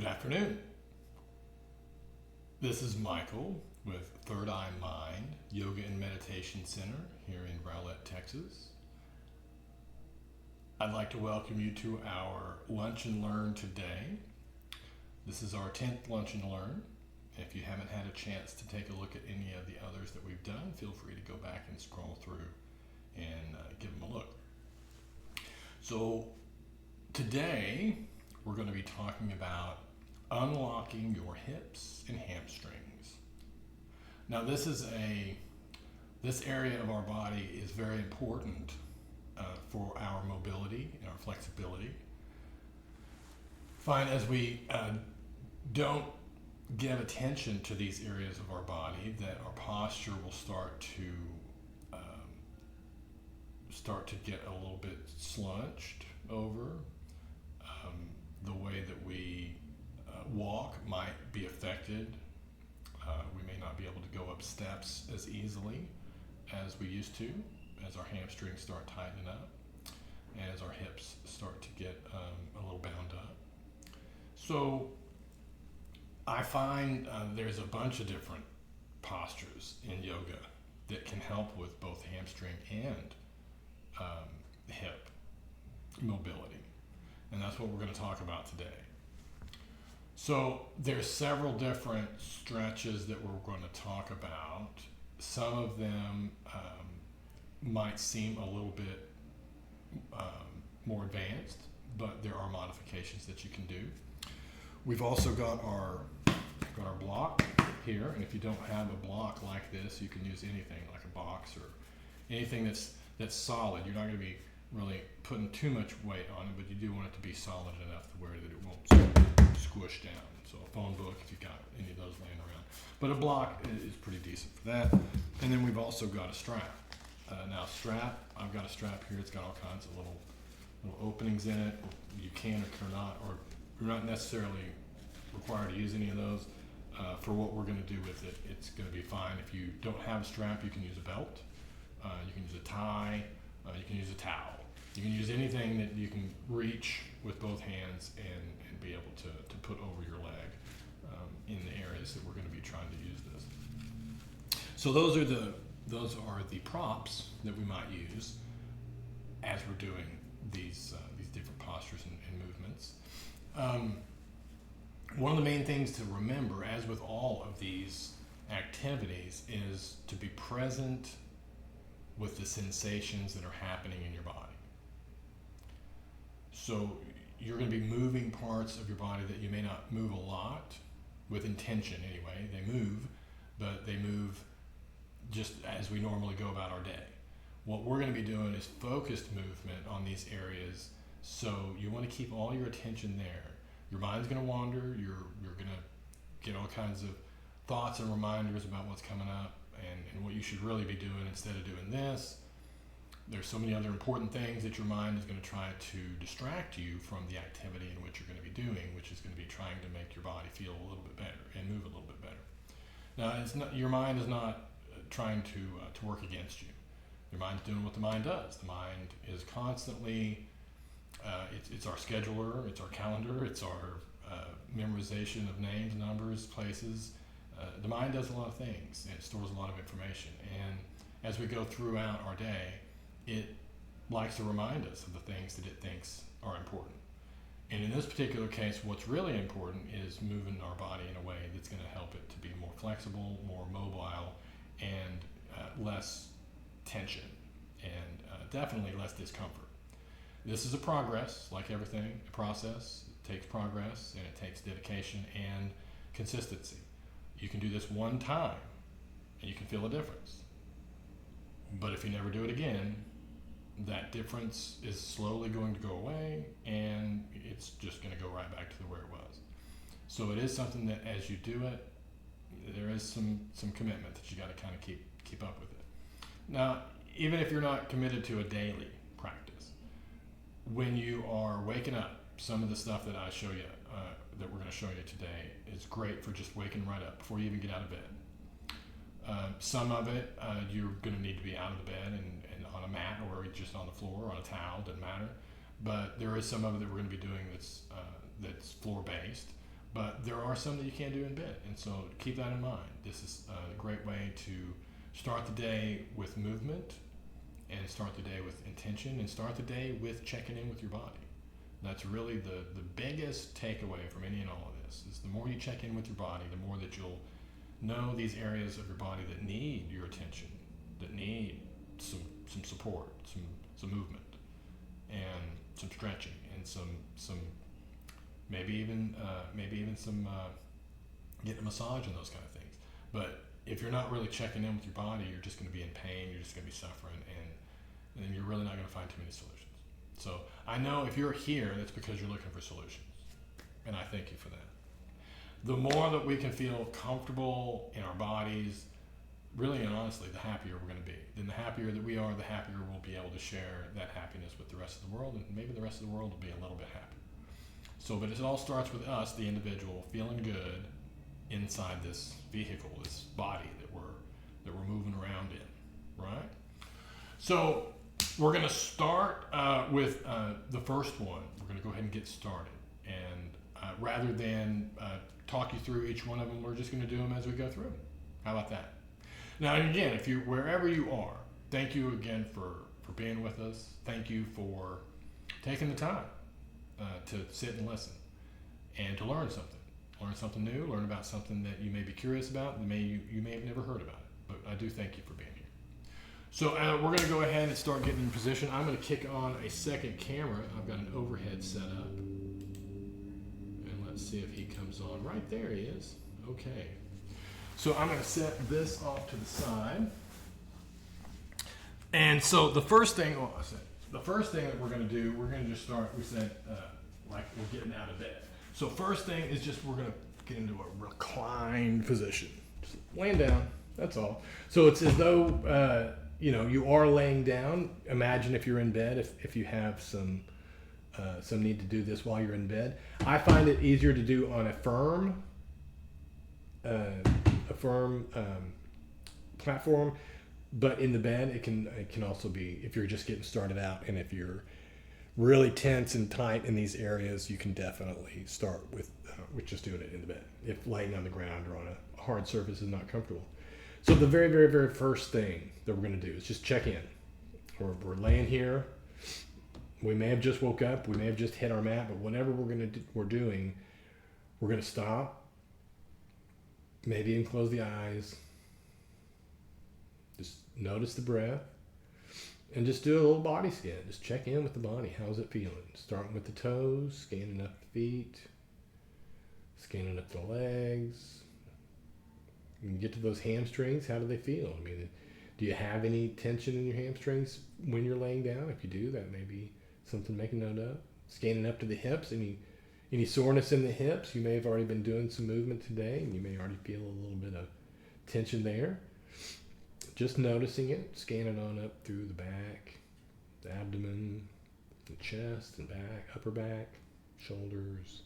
Good afternoon. This is Michael with Third Eye Mind Yoga and Meditation Center here in Rowlett, Texas. I'd like to welcome you to our Lunch and Learn today. This is our 10th Lunch and Learn. If you haven't had a chance to take a look at any of the others that we've done, feel free to go back and scroll through and give them a look. So today we're going to be talking about unlocking your hips and hamstrings. Now this area of our body is very important for our mobility and our flexibility. Find as we don't give attention to these areas of our body that our posture will start to get a little bit slunched over. The way that we walk might be affected. We may not be able to go up steps as easily as we used to, as our hamstrings start tightening up, and as our hips start to get a little bound up. So I find there's a bunch of different postures in yoga that can help with both hamstring and hip mobility. And that's what we're going to talk about today. So there's several different stretches that we're going to talk about. Some of them might seem a little bit more advanced, but there are modifications that you can do. We've also got our block here, and if you don't have a block like this, you can use anything like a box or anything that's solid. You're not going to be really putting too much weight on it, but you do want it to be solid enough to where that it won't squish down. So a phone book, if you've got any of those laying around. But a block is pretty decent for that. And then we've also got a strap. I've got a strap here. It's got all kinds of little openings in it. You can or cannot, or you're not necessarily required to use any of those. For what we're going to do with it, it's going to be fine. If you don't have a strap, you can use a belt. You can use a tie. You can use a towel. You can use anything that you can reach with both hands and be able to put over your leg in the areas that we're going to be trying to use this. So those are the props that we might use as we're doing these different postures and movements. One of the main things to remember, as with all of these activities, is to be present with the sensations that are happening in your body. So you're going to be moving parts of your body that you may not move a lot, with intention anyway. They move, but they move just as we normally go about our day. What we're going to be doing is focused movement on these areas, so you want to keep all your attention there. Your mind's going to wander, you're going to get all kinds of thoughts and reminders about what's coming up and what you should really be doing instead of doing this. There's so many other important things that your mind is going to try to distract you from the activity in which you're going to be doing, which is going to be trying to make your body feel a little bit better and move a little bit better. Now, your mind is not trying to work against you. Your mind's doing what the mind does. The mind is constantly, it's our scheduler, it's our calendar, it's our memorization of names, numbers, places. The mind does a lot of things, and it stores a lot of information. And as we go throughout our day, it likes to remind us of the things that it thinks are important. And in this particular case, what's really important is moving our body in a way that's going to help it to be more flexible, more mobile, and less tension, and definitely less discomfort. This is a progress, like everything, a process. It takes progress, and it takes dedication and consistency. You can do this one time, and you can feel a difference. But if you never do it again, that difference is slowly going to go away, and it's just going to go right back to where it was. So it is something that as you do it, there is some commitment that you got to kind of keep up with it. Now, even if you're not committed to a daily practice, when you are waking up, some of the stuff that I show you, that we're going to show you today, is great for just waking right up before you even get out of bed. Some of it, you're going to need to be out of the bed and on a mat or just on the floor, on a towel, doesn't matter. But there is some of it that we're going to be doing that's floor-based. But there are some that you can't do in bed, and so keep that in mind. This is a great way to start the day with movement, and start the day with intention, and start the day with checking in with your body. That's really the biggest takeaway from any and all of this, is the more you check in with your body, the more that you'll know these areas of your body that need your attention, that need some support, some movement, and some stretching, and some maybe even some getting a massage and those kind of things. But if you're not really checking in with your body, you're just going to be in pain. You're just going to be suffering, and you're really not going to find too many solutions. So I know if you're here, that's because you're looking for solutions, and I thank you for that. The more that we can feel comfortable in our bodies, really and honestly, the happier we're going to be. Then the happier that we are, the happier we'll be able to share that happiness with the rest of the world, and maybe the rest of the world will be a little bit happy. So, but it all starts with us, the individual, feeling good inside this vehicle, this body that we're moving around in, right? So we're going to start with the first one. We're going to go ahead and get started, and rather than talk you through each one of them, we're just going to do them as we go through. How about that? Now, again, if you wherever you are, thank you again for being with us. Thank you for taking the time to sit and listen and to learn something new, learn about something that you may be curious about, and you may have never heard about it. But I do thank you for being here. So we're going to go ahead and start getting in position. I'm going to kick on a second camera. I've got an overhead set up. And let's see if he comes on. Right there he is. Okay. So I'm going to set this off to the side. And so the first thing that we're going to do, we're going to just start, we said, like we're getting out of bed. So first thing is just we're going to get into a reclined position. Just laying down, that's all. So it's as though, you are laying down. Imagine if you're in bed, if you have some need to do this while you're in bed. I find it easier to do on a firm platform, but in the bed it can also be, if you're just getting started out and if you're really tense and tight in these areas, you can definitely start with just doing it in the bed if laying on the ground or on a hard surface is not comfortable. So the very, very, very first thing that we're going to do is just check in. We're laying here. We may have just woke up. We may have just hit our mat, but whatever we're doing, we're going to stop. Maybe even close the eyes. Just notice the breath. And just do a little body scan. Just check in with the body. How's it feeling? Starting with the toes, scanning up the feet, scanning up the legs. You can get to those hamstrings. How do they feel? I mean, do you have any tension in your hamstrings when you're laying down? If you do, that may be something to make a note of. Scanning up to the hips. Any soreness in the hips? You may have already been doing some movement today, and you may already feel a little bit of tension there. Just noticing it, scanning on up through the back, the abdomen, the chest and back, upper back, shoulders.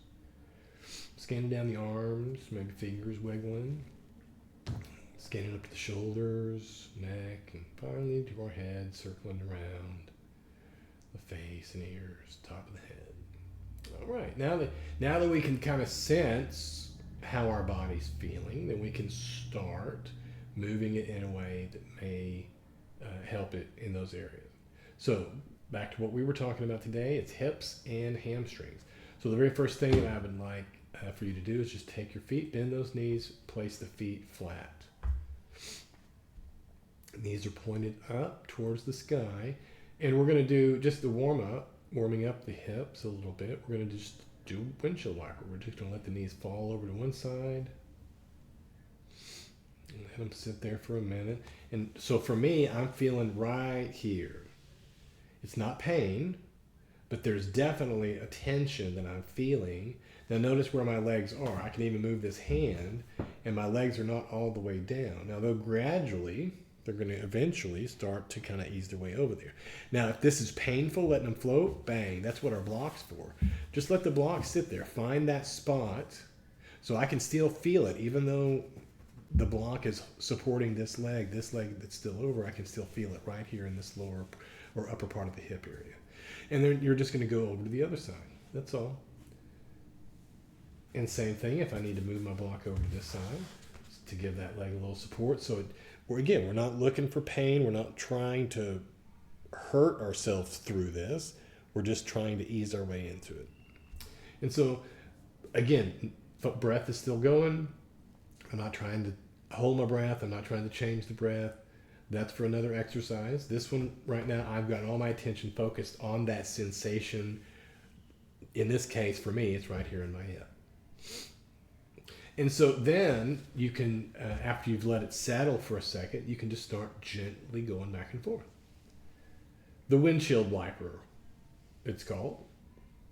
Scanning down the arms, maybe fingers wiggling. Scanning up to the shoulders, neck, and finally to our head, circling around the face and ears, top of the head. All right, now that we can kind of sense how our body's feeling, then we can start moving it in a way that may help it in those areas. So back to what we were talking about today, it's hips and hamstrings. So the very first thing that I would like for you to do is just take your feet, bend those knees, place the feet flat. Knees are pointed up towards the sky, and we're going to do just the warming up the hips a little bit. We're going to just do windshield wiper. We're just going to let the knees fall over to one side. Let them sit there for a minute. And so for me, I'm feeling right here. It's not pain, but there's definitely a tension that I'm feeling. Now notice where my legs are. I can even move this hand, and my legs are not all the way down. Now they're going to eventually start to kind of ease their way over there. Now if this is painful, letting them float, bang, that's what our block's for. Just let the block sit there. Find that spot so I can still feel it, even though the block is supporting this leg that's still over, I can still feel it right here in this lower or upper part of the hip area. And then you're just going to go over to the other side. That's all. And same thing if I need to move my block over to this side to give that leg a little support. So we're not looking for pain. We're not trying to hurt ourselves through this. We're just trying to ease our way into it. And so, again, breath is still going. I'm not trying to hold my breath. I'm not trying to change the breath. That's for another exercise. This one right now, I've got all my attention focused on that sensation. In this case, for me, it's right here in my hip. And so then you can, after you've let it settle for a second, you can just start gently going back and forth. The windshield wiper, it's called.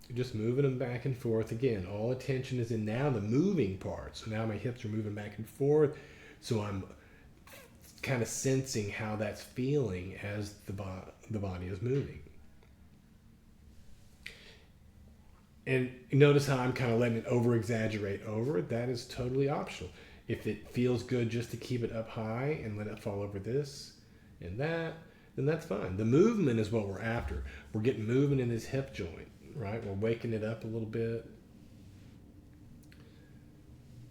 You're just moving them back and forth. Again, all attention is in now the moving part. So now my hips are moving back and forth. So I'm kind of sensing how that's feeling as the body is moving. And notice how I'm kind of letting it over-exaggerate over. That is totally optional. If it feels good just to keep it up high and let it fall over this and that, then that's fine. The movement is what we're after. We're getting movement in this hip joint, right? We're waking it up a little bit.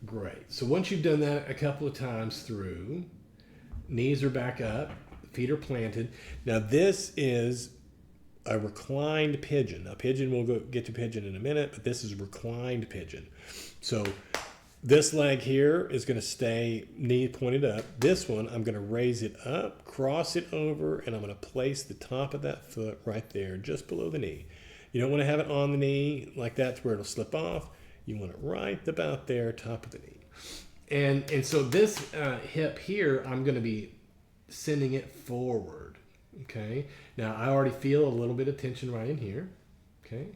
Great. So once you've done that a couple of times through, knees are back up, feet are planted. Now this is a reclined pigeon. A pigeon, we'll get to pigeon in a minute, but this is reclined pigeon. So this leg here is going to stay knee pointed up. This one, I'm going to raise it up, cross it over, and I'm going to place the top of that foot right there, just below the knee. You don't want to have it on the knee like that to where it'll slip off. You want it right about there, top of the knee. And so this hip here, I'm going to be sending it forward, okay? Now, I already feel a little bit of tension right in here, okay?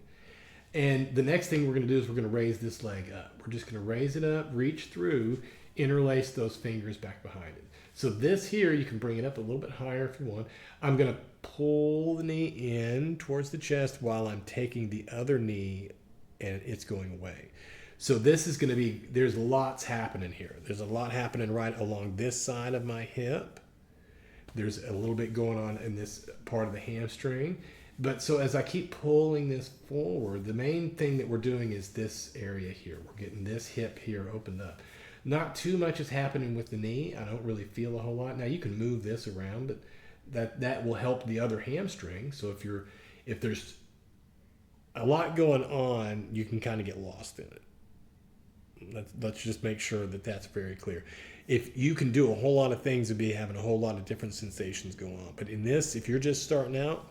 And the next thing we're going to do is we're going to raise this leg up. We're just going to raise it up, reach through, interlace those fingers back behind it. So this here, you can bring it up a little bit higher if you want. I'm going to pull the knee in towards the chest while I'm taking the other knee and it's going away. So this is going to be, there's lots happening here. There's a lot happening right along this side of my hip. There's a little bit going on in this part of the hamstring. But so as I keep pulling this forward, the main thing that we're doing is this area here. We're getting this hip here opened up. Not too much is happening with the knee. I don't really feel a whole lot. Now you can move this around, but that will help the other hamstring. So if there's a lot going on, you can kind of get lost in it. Let's just make sure that that's very clear. If you can do a whole lot of things and be having a whole lot of different sensations going on. But in this, if you're just starting out,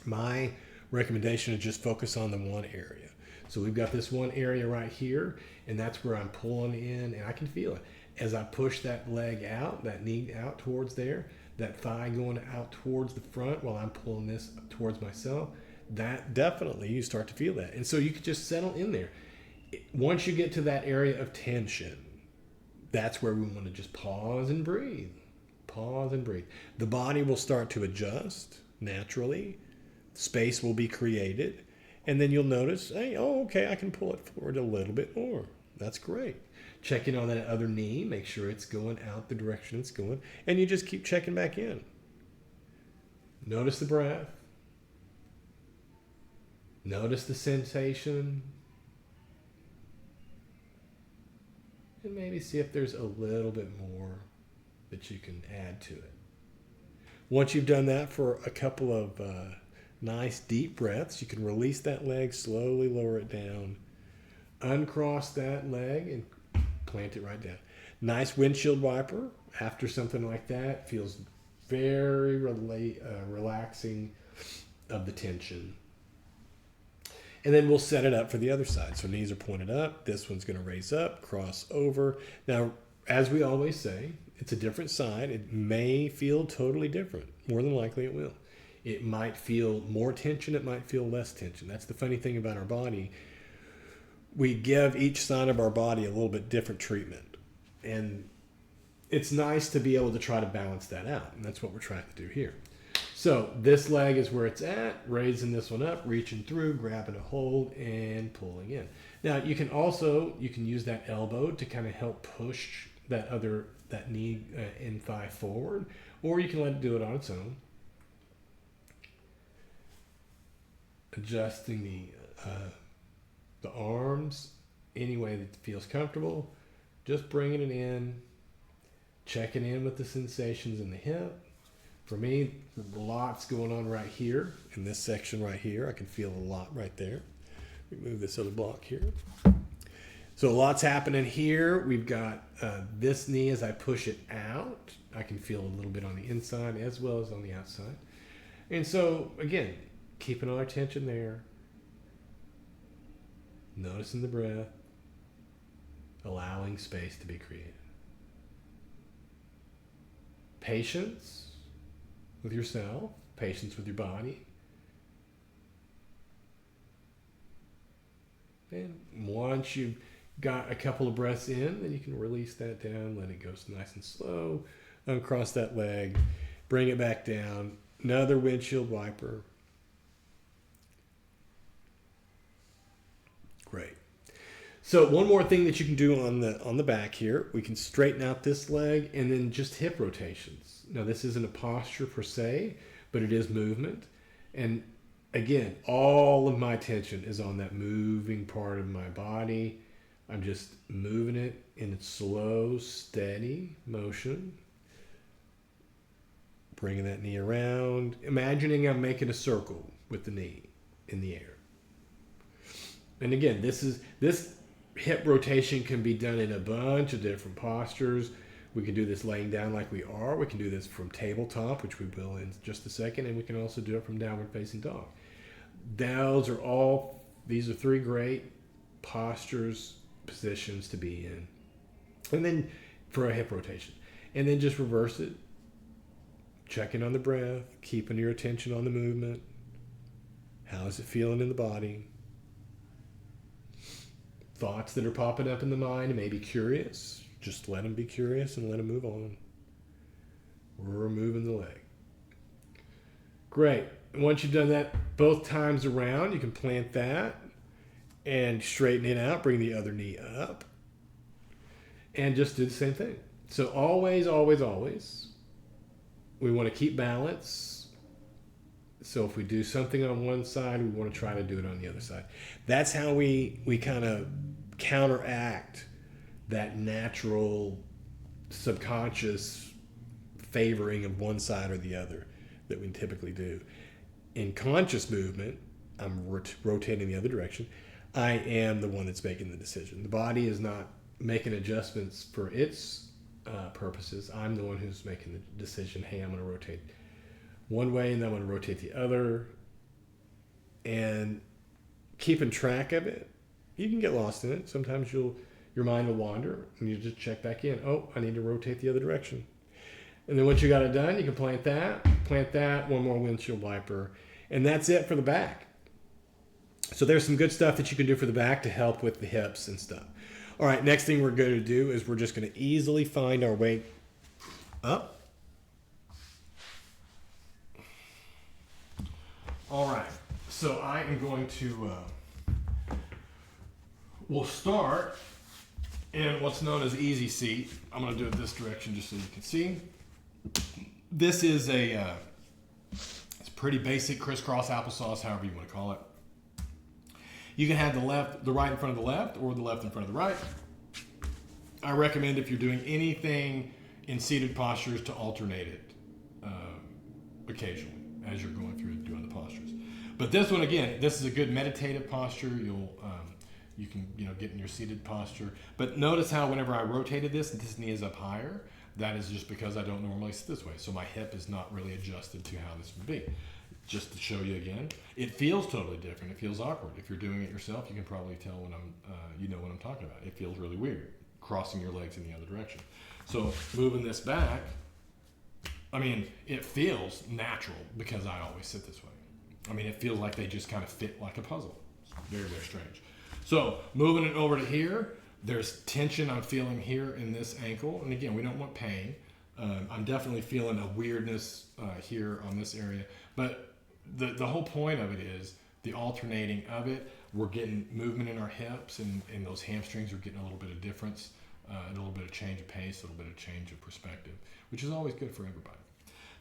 my recommendation is just focus on the one area. So we've got this one area right here, and that's where I'm pulling in, and I can feel it. As I push that leg out, that knee out towards there, that thigh going out towards the front while I'm pulling this towards myself, that definitely, you start to feel that. And so you could just settle in there. Once you get to that area of tension, that's where we want to just pause and breathe. Pause and breathe. The body will start to adjust naturally. Space will be created. And then you'll notice, hey, okay, I can pull it forward a little bit more. That's great. Checking on that other knee, make sure it's going out the direction it's going. And you just keep checking back in. Notice the breath. Notice the sensation. And maybe see if there's a little bit more that you can add to it. Once you've done that for a couple of nice deep breaths, you can release that leg, slowly lower it down, uncross that leg, and plant it right down. Nice windshield wiper after something like that. Feels very relaxing of the tension. And then we'll set it up for the other side. So knees are pointed up. This one's going to raise up, cross over. Now, as we always say, it's a different side. It may feel totally different. More than likely it will. It might feel more tension. It might feel less tension. That's the funny thing about our body. We give each side of our body a little bit different treatment. And it's nice to be able to try to balance that out. And that's what we're trying to do here. So this leg is where it's at, raising this one up, reaching through, grabbing a hold, and pulling in. Now you can use that elbow to kind of help push that knee and thigh forward, or you can let it do it on its own. Adjusting the arms any way that feels comfortable. Just bringing it in, checking in with the sensations in the hip. For me, lots going on right here in this section right here. I can feel a lot right there. We move this other block here. So lots happening here. We've got this knee as I push it out. I can feel a little bit on the inside as well as on the outside. And so, again, keeping our attention there. Noticing the breath. Allowing space to be created. Patience with yourself. Patience with your body. And once you've got a couple of breaths in, then you can release that down, let it go nice and slow. Uncross that leg, bring it back down. Another windshield wiper. Great. So one more thing that you can do on the back here, we can straighten out this leg and then just hip rotations. Now this isn't a posture per se, but it is movement. And again, all of my attention is on that moving part of my body. I'm just moving it in slow, steady motion. Bringing that knee around. Imagining I'm making a circle with the knee in the air. And again, this hip rotation can be done in a bunch of different postures. We can do this laying down like we are. We can do this from tabletop, which we will in just a second. And we can also do it from downward facing dog. These are three great postures, positions to be in. And then for a hip rotation. And then just reverse it. Checking on the breath, keeping your attention on the movement. How is it feeling in the body? Thoughts that are popping up in the mind may be curious. Just let them be curious and let them move on. We're moving the leg. Great. And once you've done that both times around, you can plant that and straighten it out. Bring the other knee up. And just do the same thing. So always, always, always, we want to keep balance. So if we do something on one side, we want to try to do it on the other side. That's how we kind of counteract that natural subconscious favoring of one side or the other that we typically do. In conscious movement, I'm rotating the other direction. I am the one that's making the decision. The body is not making adjustments for its purposes. I'm the one who's making the decision. Hey, I'm going to rotate one way and then I'm going to rotate the other. And keeping track of it, you can get lost in it. Sometimes your mind will wander and you just check back in. Oh, I need to rotate the other direction. And then once you got it done, you can plant that, one more windshield wiper, and that's it for the back. So there's some good stuff that you can do for the back to help with the hips and stuff. All right, next thing we're going to do is we're just going to easily find our way up. All right, so I am going to, we'll start in what's known as easy seat. I'm going to do it this direction just so you can see. This is it's pretty basic crisscross applesauce, however you want to call it. You can have the right in front of the left or the left in front of the right. I recommend if you're doing anything in seated postures to alternate it occasionally as you're going through doing the postures. But this one, again, this is a good meditative posture. You can get in your seated posture. But notice how whenever I rotated this knee is up higher. That is just because I don't normally sit this way. So my hip is not really adjusted to how this would be. Just to show you again, it feels totally different. It feels awkward. If you're doing it yourself, you can probably tell when you know what I'm talking about. It feels really weird, crossing your legs in the other direction. So moving this back, I mean, it feels natural because I always sit this way. I mean, it feels like they just kind of fit like a puzzle. It's very, very strange. So moving it over to here, there's tension I'm feeling here in this ankle. And again, we don't want pain. I'm definitely feeling a weirdness here on this area. But the whole point of it is the alternating of it. We're getting movement in our hips and those hamstrings are getting a little bit of difference, a little bit of change of pace, a little bit of change of perspective, which is always good for everybody.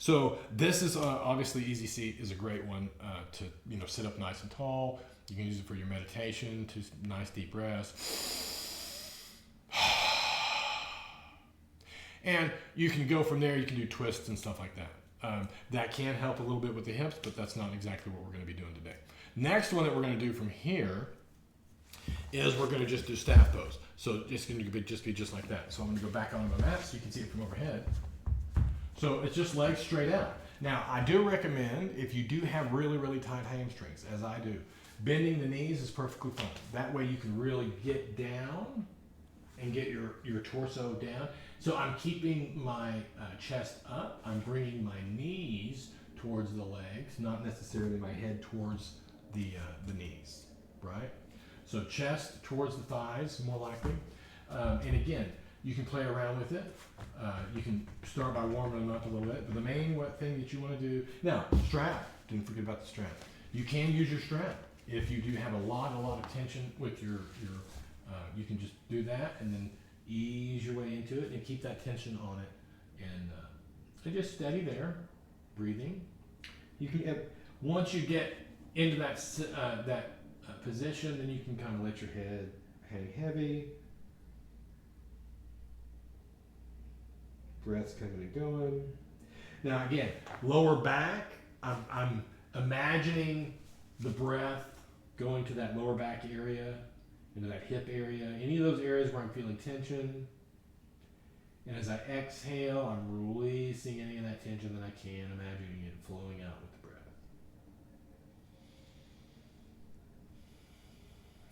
So this is obviously easy seat is a great one to sit up nice and tall. You can use it for your meditation, to nice deep breaths. And you can go from there. You can do twists and stuff like that. That can help a little bit with the hips, but that's not exactly what we're going to be doing today. Next one that we're going to do from here is we're going to just do staff pose. So it's going to be just like that. So I'm going to go back onto my mat so you can see it from overhead. So it's just legs straight out. Now, I do recommend, if you do have really, really tight hamstrings, as I do, bending the knees is perfectly fine. That way you can really get down and get your torso down. So I'm keeping my chest up. I'm bringing my knees towards the legs, not necessarily my head towards the knees, right? So chest towards the thighs, more likely. And again, you can play around with it. You can start by warming them up a little bit. But the main thing that you want to do, now, strap. Didn't forget about the strap. You can use your strap. If you do have a lot of tension with your you can just do that and then ease your way into it and keep that tension on it. And so just steady there, breathing. You can, once you get into that position, then you can kind of let your head hang heavy. Breath's coming and going. Now again, lower back, I'm imagining the breath going to that lower back area, into that hip area, any of those areas where I'm feeling tension. And as I exhale, I'm releasing any of that tension that I can, imagining it flowing out with the breath.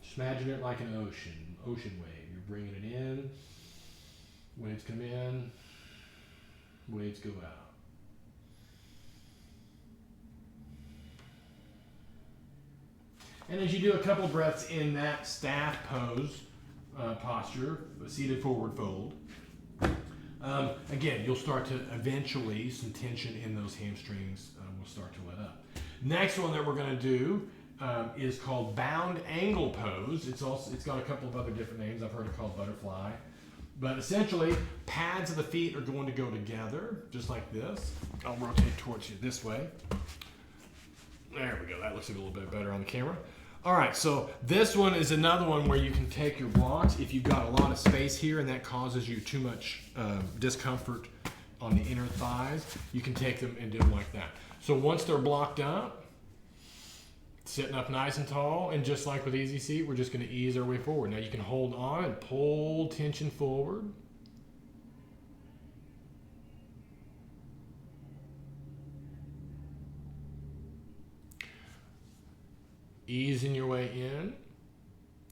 Just imagine it like an ocean wave. You're bringing it in, waves come in, waves go out. And as you do a couple of breaths in that staff pose posture, seated forward fold, again, you'll start to eventually, some tension in those hamstrings will start to let up. Next one that we're going to do is called bound angle pose. It's got a couple of other different names. I've heard it called butterfly. But essentially, pads of the feet are going to go together, just like this. I'll rotate towards you this way. There we go. That looks a little bit better on the camera. All right, so this one is another one where you can take your blocks. If you've got a lot of space here and that causes you too much discomfort on the inner thighs, you can take them and do them like that. So once they're blocked up, sitting up nice and tall, and just like with easy seat, we're just going to ease our way forward. Now you can hold on and pull tension forward. Easing your way in,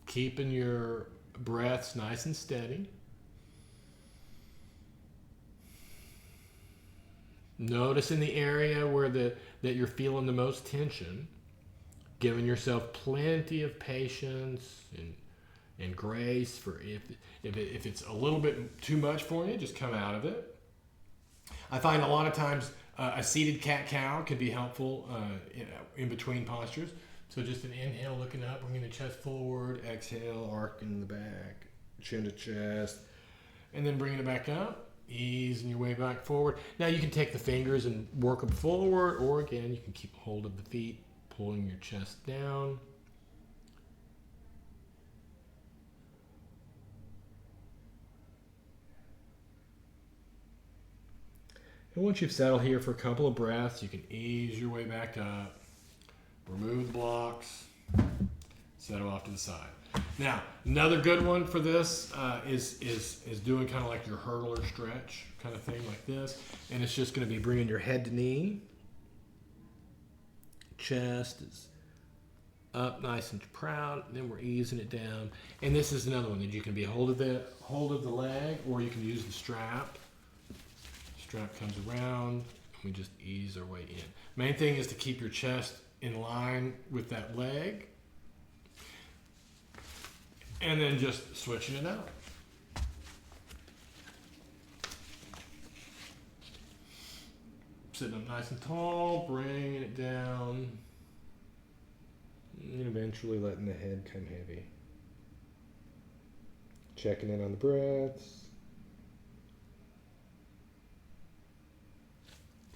keeping your breaths nice and steady. Noticing the area where that you're feeling the most tension. Giving yourself plenty of patience and grace for if it's a little bit too much for you, just come out of it. I find a lot of times a seated cat-cow can be helpful in between postures. So just an inhale, looking up, bringing the chest forward, exhale, arcing the back, chin to chest, and then bringing it back up, easing your way back forward. Now you can take the fingers and work them forward, or again, you can keep hold of the feet, pulling your chest down. And once you've settled here for a couple of breaths, you can ease your way back up, remove the blocks, set them off to the side. Now, another good one for this is doing kind of like your hurdler stretch kind of thing like this. And it's just going to be bringing your head to knee. Chest is up nice and proud, and then we're easing it down. And this is another one that you can be hold of the leg, or you can use the strap. Strap comes around, and we just ease our way in. Main thing is to keep your chest in line with that leg, and then just switching it out. Sitting up nice and tall, bringing it down, and eventually letting the head come heavy. Checking in on the breaths.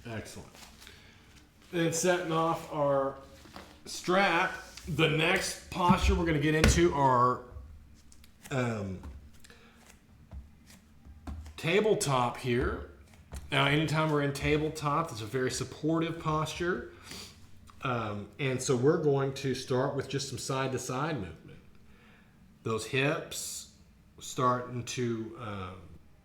Excellent. Then setting off our strap, the next posture we're going to get into are tabletop here. Now, anytime we're in tabletop, it's a very supportive posture. And so we're going to start with just some side-to-side movement. Those hips starting to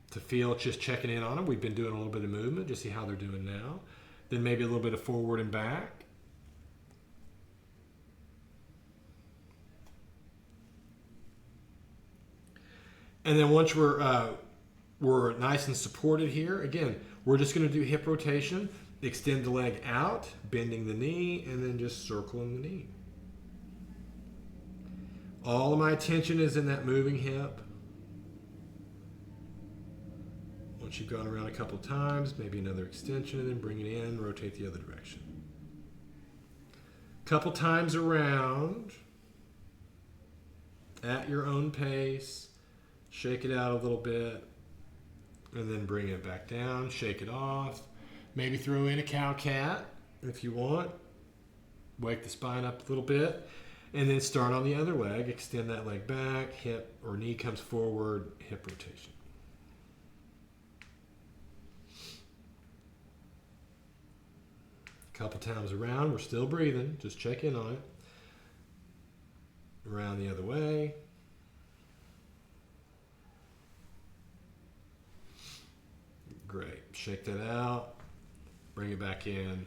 feel, just checking in on them. We've been doing a little bit of movement, just see how they're doing now. Then maybe a little bit of forward and back. And then once we're nice and supported here, again, we're just going to do hip rotation, extend the leg out, bending the knee, and then just circling the knee. All of my attention is in that moving hip. Once you've gone around a couple times, maybe another extension, and then bring it in, rotate the other direction. Couple times around, at your own pace, shake it out a little bit, and then bring it back down, shake it off. Maybe throw in a cow-cat if you want. Wake the spine up a little bit, and then start on the other leg. Extend that leg back, hip or knee comes forward, hip rotation. Couple times around, we're still breathing, just check in on it. Around the other way. Great, shake that out, bring it back in.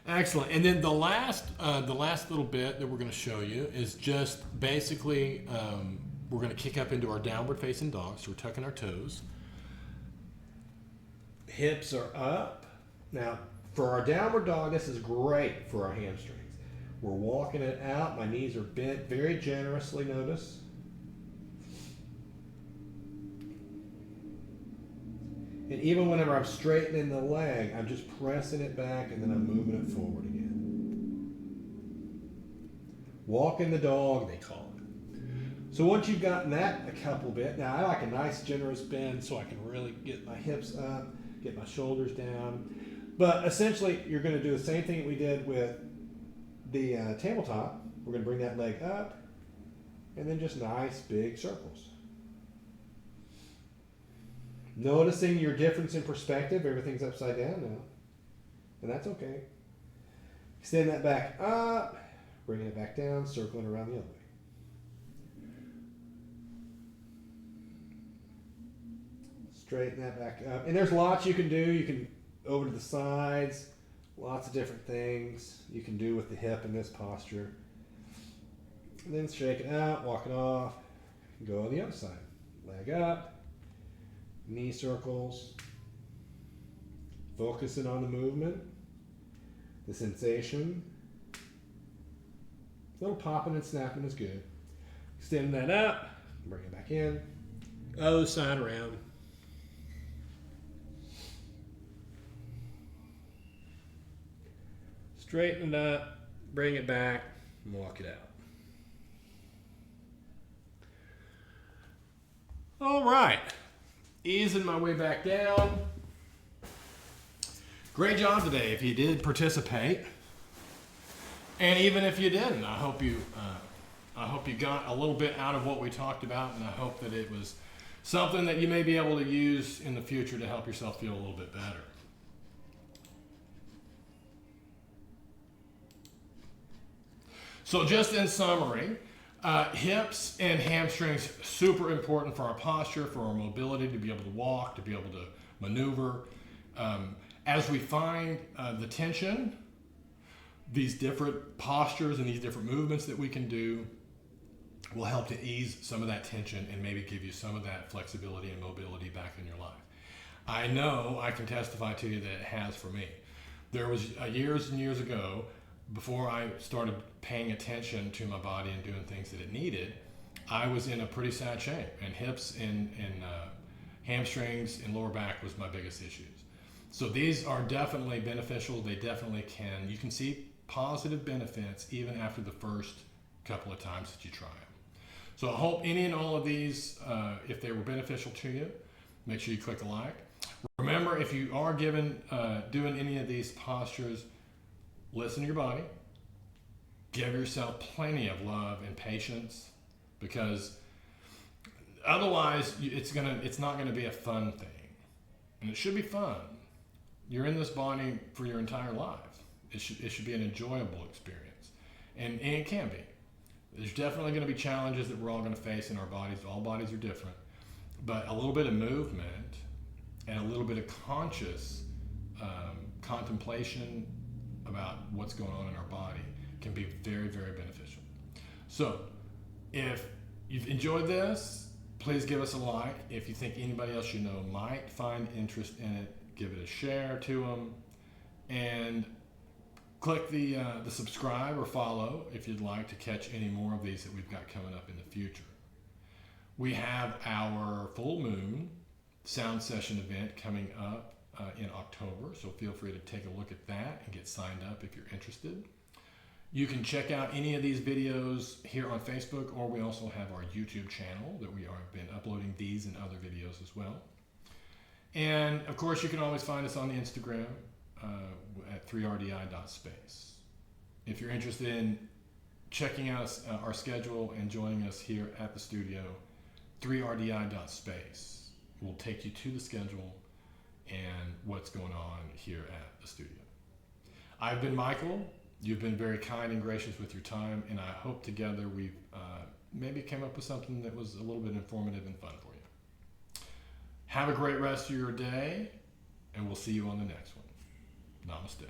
Excellent, and then the last little bit that we're going to show you is just basically, we're going to kick up into our downward facing dog, so we're tucking our toes. Hips are up. Now, for our downward dog, this is great for our hamstrings. We're walking it out. My knees are bent very generously, notice. And even whenever I'm straightening the leg, I'm just pressing it back and then I'm moving it forward again. Walking the dog, they call it. So once you've gotten that a couple bit, now I like a nice generous bend so I can really get my hips up, get my shoulders down. But essentially, you're going to do the same thing that we did with the tabletop. We're going to bring that leg up and then just nice big circles. Noticing your difference in perspective, everything's upside down now. And that's okay. Extend that back up, bringing it back down, circling around the other way. Straighten that back up. And there's lots you can do. You can over to the sides, lots of different things you can do with the hip in this posture. And then shake it out, walk it off, go on the other side. Leg up, knee circles, focusing on the movement, the sensation. A little popping and snapping is good. Extend that up, bring it back in, other side around. Straighten it up, bring it back, and walk it out. All right, easing my way back down. Great job today if you did participate. And even if you didn't, I hope you got a little bit out of what we talked about, and I hope that it was something that you may be able to use in the future to help yourself feel a little bit better. So just in summary, hips and hamstrings, super important for our posture, for our mobility, to be able to walk, to be able to maneuver. As we find the tension, these different postures and these different movements that we can do will help to ease some of that tension and maybe give you some of that flexibility and mobility back in your life. I know I can testify to you that it has for me. There was years and years ago, before I started paying attention to my body and doing things that it needed, I was in a pretty sad shape, and hips and hamstrings and lower back was my biggest issues. So these are definitely beneficial. They definitely you can see positive benefits even after the first couple of times that you try them. So I hope any and all of these, if they were beneficial to you, make sure you click a like. Remember Remember, if you are doing any of these postures, listen to your body. Give yourself plenty of love and patience, because otherwise it's not gonna be a fun thing. And it should be fun. You're in this body for your entire life. It should be an enjoyable experience. And it can be. There's definitely going to be challenges that we're all going to face in our bodies. All bodies are different. But a little bit of movement and a little bit of conscious contemplation about what's going on in our body can be very, very beneficial. So if you've enjoyed this, please give us a like. If you think anybody else you know might find interest in it, give it a share to them. And click the subscribe or follow if you'd like to catch any more of these that we've got coming up in the future. We have our full moon sound session event coming up in October, so feel free to take a look at that and get signed up if you're interested. You can check out any of these videos here on Facebook, or we also have our YouTube channel that we have been uploading these and other videos as well. And of course, you can always find us on the Instagram at 3rdi.space. If you're interested in checking out our schedule and joining us here at the studio, 3rdi.space will take you to the schedule and what's going on here at the studio. I've been Michael. You've been very kind and gracious with your time, and I hope together we've maybe came up with something that was a little bit informative and fun for you. Have a great rest of your day, and we'll see you on the next one. Namaste.